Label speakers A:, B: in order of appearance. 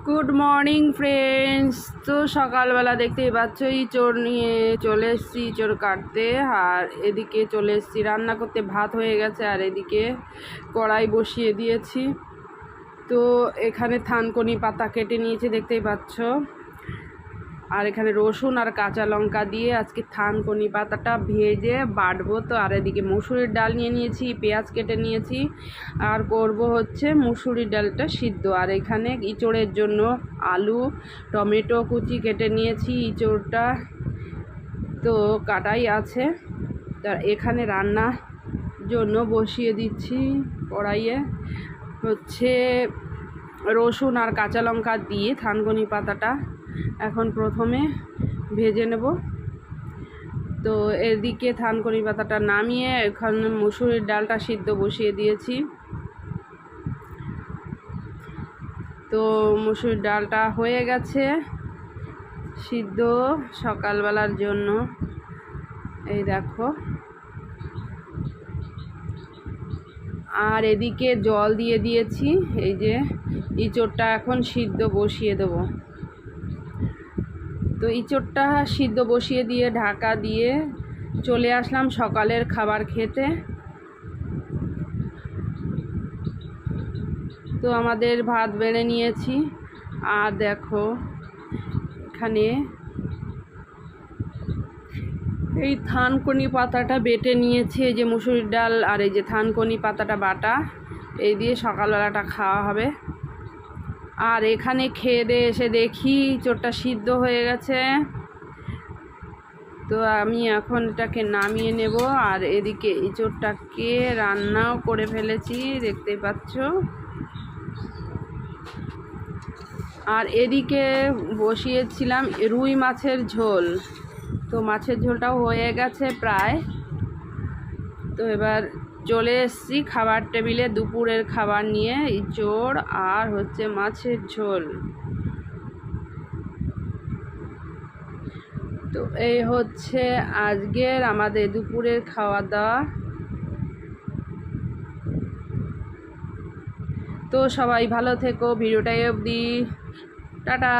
A: Good morning friends. তো সকালবেলা দেখতেই পাচ্ছ ইঁচড় নিয়ে চলে এসেছি, ইঁচড় কাটতে। আর এদিকে চলে এসেছি রান্না করতে, ভাত হয়ে গেছে আর এদিকে কড়াই বসিয়ে দিয়েছি। তো এখানে থানকুনি পাতা কেটে নিয়েছি দেখতেই পাচ্ছ, আর এখানে রসুন আর কাঁচা লঙ্কা দিয়ে আজকে থানকুনি পাতাটা ভেজে বাটবো। তো আর এদিকে মুসুরির ডাল নিয়ে নিয়েছি, পেঁয়াজ কেটে নিয়েছি, আর করব হচ্ছে মুসুরির ডালটা সিদ্ধ। আর এখানে ইঁচড়ের জন্য আলু টমেটো কুচি কেটে নিয়েছি, ইঁচড়টা তো কাটাই আছে। তার এখানে রান্নার জন্য বসিয়ে দিচ্ছি কড়াইয়ে হচ্ছে রসুন আর কাঁচা লঙ্কা দিয়ে থানকুনি পাতাটা এখন প্রথমে ভেজে নেব। তো এদিকে থানকুনি পাতাটা নামিয়ে এখানে মুসুরির ডালটা সিদ্ধ বসিয়ে দিয়েছি। তো মুসুরির ডালটা হয়ে গেছে সিদ্ধ সকালবেলার জন্য, এই দেখো। আর এদিকে জল দিয়ে দিয়েছি, এই যে ইঁচড়টা এখন সিদ্ধ বসিয়ে দেবো। তো ইঁচড়টা সিদ্ধ বসিয়ে দিয়ে ঢাকা দিয়ে চলে আসলাম সকালের খাবার খেতে। তো আমাদের ভাত বেড়ে নিয়েছি, আর দেখো এখানে এই থানকুনি পাতাটা বেটে নিয়েছি, এই যে মুসুরির ডাল আর এই যে থানকুনি পাতাটা বাটা, এই দিয়ে সকালবেলাটা খাওয়া হবে। আর এখানে খেয়ে দিয়ে এসে দেখি ইঁচড়টা সিদ্ধ হয়ে গেছে। তো আমি এখন এটাকে নামিয়ে নেব। আর এদিকে ইঁচড়টাকে রান্নাও করে ফেলেছি দেখতেই পাচ্ছ। আর এদিকে বসিয়েছিলাম রুই মাছের ঝোল। তো মাছের ঝোলটাও হয়ে গেছে প্রায়। তো এবার চলে এসেছি খাবার টেবিলে দুপুরের খাবার নিয়ে, ইঁচড় আর হচ্ছে মাছের ঝোল। তো এই হচ্ছে আজকের আমাদের দুপুরের খাওয়া দাওয়া। তো সবাই ভালো থেকো, ভিডিওটাই অবধি, টাটা।